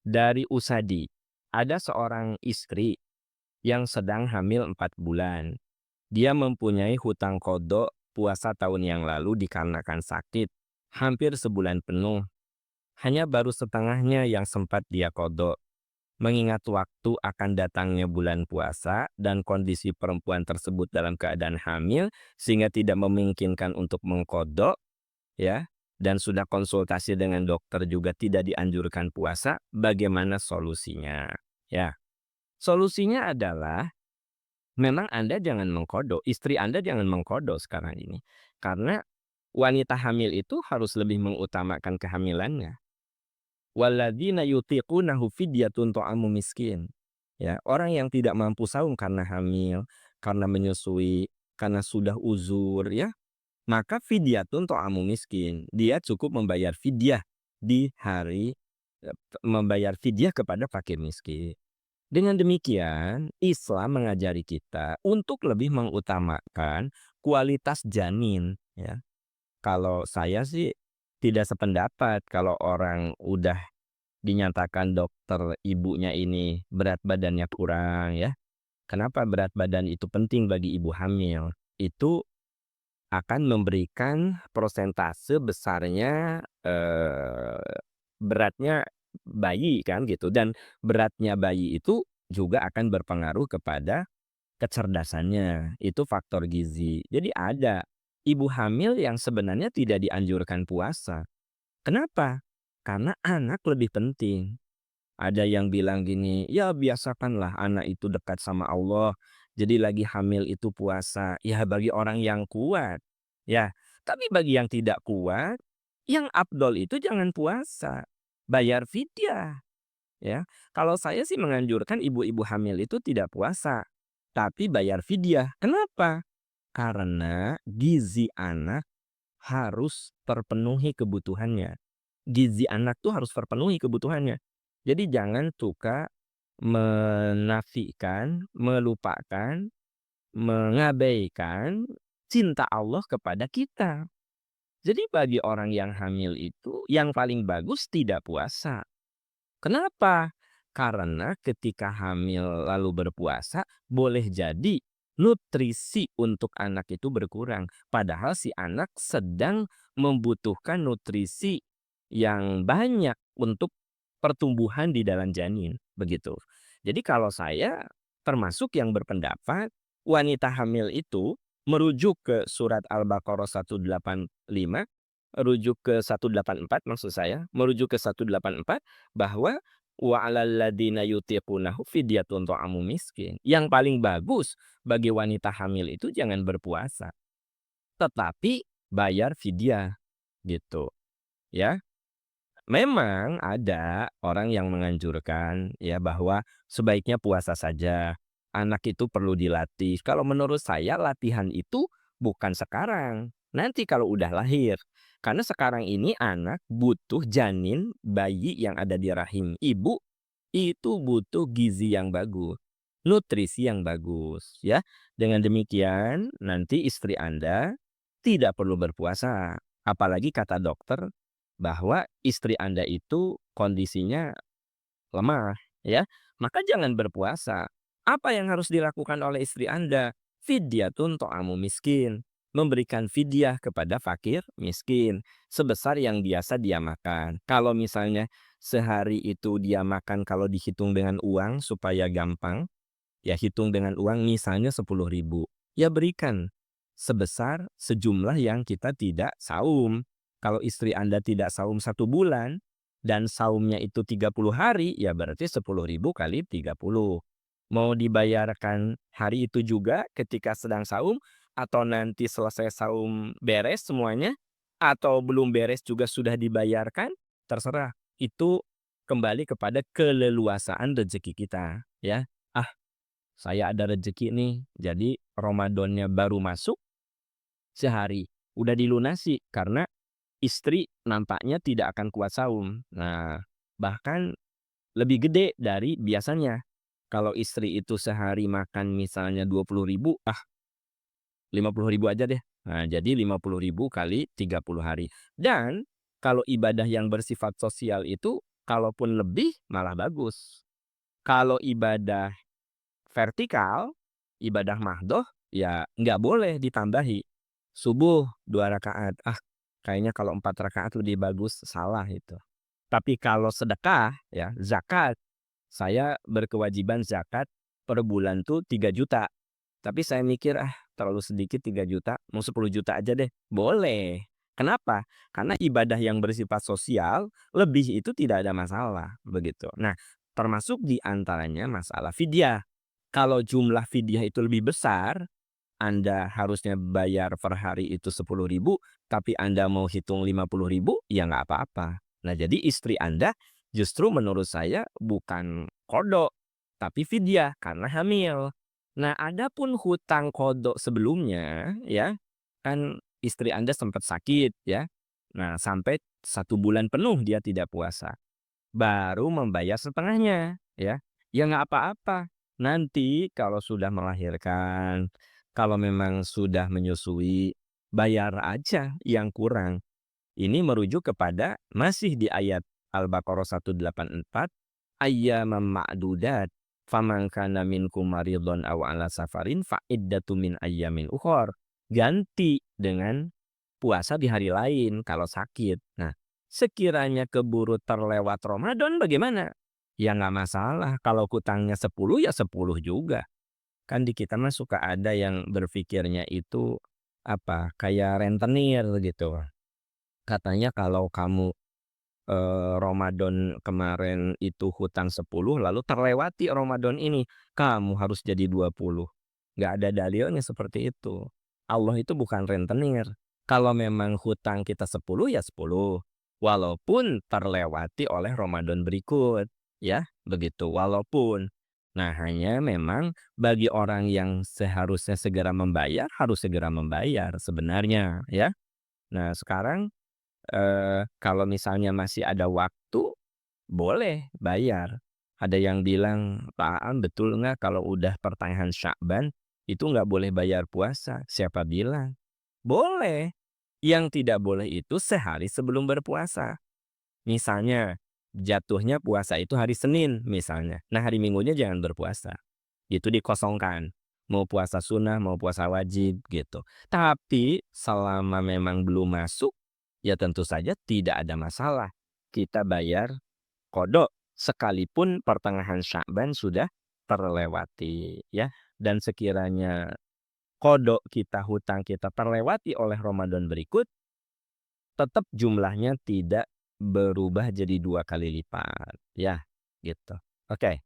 Dari Usadi, ada seorang istri yang sedang hamil 4 bulan. Dia mempunyai hutang qadha puasa tahun yang lalu dikarenakan sakit, hampir sebulan penuh. Hanya baru setengahnya yang sempat dia qadha. Mengingat waktu akan datangnya bulan puasa dan kondisi perempuan tersebut dalam keadaan hamil sehingga tidak memungkinkan untuk mengqadha, ya, dan sudah konsultasi dengan dokter juga tidak dianjurkan puasa, bagaimana solusinya? Ya, solusinya adalah memang Anda jangan mengqadha, istri Anda jangan mengqadha sekarang ini. Karena wanita hamil itu harus lebih mengutamakan kehamilannya. Walladzina yutiqunahu fidyatun ta'amu miskin. Ya, orang yang tidak mampu saum karena hamil, karena menyusui, karena sudah uzur, ya, maka fidyatun ta'amu miskin. Dia cukup membayar fidyah di hari membayar fidyah kepada fakir miskin. Dengan demikian, Islam mengajari kita untuk lebih mengutamakan kualitas janin, ya. Kalau saya sih tidak sependapat kalau orang udah dinyatakan dokter ibunya ini berat badannya kurang, ya. Kenapa berat badan itu penting bagi ibu hamil? Itu akan memberikan prosentase besarnya, beratnya bayi kan gitu, dan beratnya bayi itu juga akan berpengaruh kepada kecerdasannya, itu faktor gizi. Jadi ada ibu hamil yang sebenarnya tidak dianjurkan puasa. Kenapa? Karena anak lebih penting. Ada yang bilang gini, "Ya biasakanlah anak itu dekat sama Allah, jadi lagi hamil itu puasa." Ya bagi orang yang kuat, ya. Tapi bagi yang tidak kuat, yang afdol itu jangan puasa, bayar fidyah, ya. Kalau saya sih menganjurkan ibu-ibu hamil itu tidak puasa, tapi bayar fidyah. Kenapa? Karena gizi anak harus terpenuhi kebutuhannya. Gizi anak tuh harus terpenuhi kebutuhannya. Jadi jangan suka menafikan, melupakan, mengabaikan cinta Allah kepada kita. Jadi bagi orang yang hamil itu yang paling bagus tidak puasa. Kenapa? Karena ketika hamil lalu berpuasa, boleh jadi nutrisi untuk anak itu berkurang. Padahal si anak sedang membutuhkan nutrisi yang banyak untuk pertumbuhan di dalam janin, begitu. Jadi kalau saya termasuk yang berpendapat wanita hamil itu merujuk ke surat Al-Baqarah 185, rujuk ke 184 maksud saya, merujuk ke 184 bahwa wa 'alal ladzina yutiqunahu fidyatun ta'amu miskin. Yang paling bagus bagi wanita hamil itu jangan berpuasa, tetapi bayar fidyah, gitu, ya. Memang ada orang yang menganjurkan ya bahwa sebaiknya puasa saja. Anak itu perlu dilatih. Kalau menurut saya latihan itu bukan sekarang, nanti kalau udah lahir. Karena sekarang ini anak butuh janin bayi yang ada di rahim ibu itu butuh gizi yang bagus, nutrisi yang bagus, ya. Dengan demikian nanti istri Anda tidak perlu berpuasa. Apalagi kata dokter bahwa istri Anda itu kondisinya lemah, ya. Maka jangan berpuasa. Apa yang harus dilakukan oleh istri Anda? Fidyatun ta'amu miskin. Memberikan fidyah kepada fakir miskin. Sebesar yang biasa dia makan. Kalau misalnya sehari itu dia makan kalau dihitung dengan uang supaya gampang. Ya hitung dengan uang misalnya 10.000. Ya berikan sebesar sejumlah yang kita tidak saum. Kalau istri Anda tidak saum 1 bulan dan saumnya itu 30 hari, ya berarti 10.000 kali 30. Mau dibayarkan hari itu juga ketika sedang saum, atau nanti selesai saum beres semuanya, atau belum beres juga sudah dibayarkan, terserah. Itu kembali kepada keleluasaan rezeki kita, ya. Ah, saya ada rezeki nih, jadi Ramadannya baru masuk sehari, udah dilunasi karena istri nampaknya tidak akan kuat saum. Nah, bahkan lebih gede dari biasanya. Kalau istri itu sehari makan misalnya 20.000, 50.000 aja deh. Nah, jadi 50.000 kali 30 hari. Dan kalau ibadah yang bersifat sosial itu kalaupun lebih malah bagus. Kalau ibadah vertikal, ibadah mahdoh, ya nggak boleh ditambahi. Subuh 2 rakaat, kayaknya kalau 4 rakaat lebih bagus, salah itu. Tapi kalau sedekah ya, zakat, saya berkewajiban zakat per bulan tuh 3 juta. Tapi saya mikir, terlalu sedikit 3 juta, mau 10 juta aja deh, boleh. Kenapa? Karena ibadah yang bersifat sosial, lebih itu tidak ada masalah, begitu. Nah, termasuk di antaranya masalah fidyah. Kalau jumlah fidyah itu lebih besar, Anda harusnya bayar per hari itu 10.000, tapi Anda mau hitung 50.000, ya nggak apa-apa. Nah, jadi istri Anda justru menurut saya bukan qadha, tapi fidyah karena hamil. Nah, adapun hutang qadha sebelumnya ya, kan istri Anda sempat sakit ya. Nah, sampai 1 bulan penuh dia tidak puasa. Baru membayar setengahnya, ya. Ya nggak apa-apa. Nanti kalau sudah melahirkan, kalau memang sudah menyusui, bayar aja yang kurang. Ini merujuk kepada masih di ayat Al-Baqarah 184, ayyaman ma'dudat, faman kana minkum maridon aw ala safarin fa iddatum min ayyamin ukhor. Ganti dengan puasa di hari lain kalau sakit. Nah, sekiranya keburu terlewat Ramadan bagaimana? Ya nggak masalah, kalau hutangnya 10 ya 10 juga. Kan di kita mah suka ada yang berpikirnya itu, kayak rentenir gitu. Katanya kalau kamu, Ramadan kemarin itu hutang 10 lalu terlewati Ramadan ini, kamu harus jadi 20. Nggak ada dalilnya seperti itu. Allah itu bukan rentenir. Kalau memang hutang kita 10 ya 10, walaupun terlewati oleh Ramadan berikut, ya, begitu, walaupun. Nah, hanya memang bagi orang yang seharusnya segera membayar, harus segera membayar sebenarnya, ya. Nah, sekarang kalau misalnya masih ada waktu, boleh bayar. Ada yang bilang, "Pak Aan betul nggak kalau udah pertengahan Sya'ban, itu nggak boleh bayar puasa?" Siapa bilang? Boleh. Yang tidak boleh itu sehari sebelum berpuasa. Misalnya, jatuhnya puasa itu hari Senin misalnya. Nah, hari Minggunya jangan berpuasa. Itu dikosongkan. Mau puasa sunnah, mau puasa wajib gitu. Tapi selama memang belum masuk, ya tentu saja tidak ada masalah. Kita bayar qadha sekalipun pertengahan Sya'ban sudah terlewati ya. Dan sekiranya qadha kita, hutang kita terlewati oleh Ramadan berikut, tetap jumlahnya tidak berubah jadi 2 kali lipat, ya, gitu. Oke.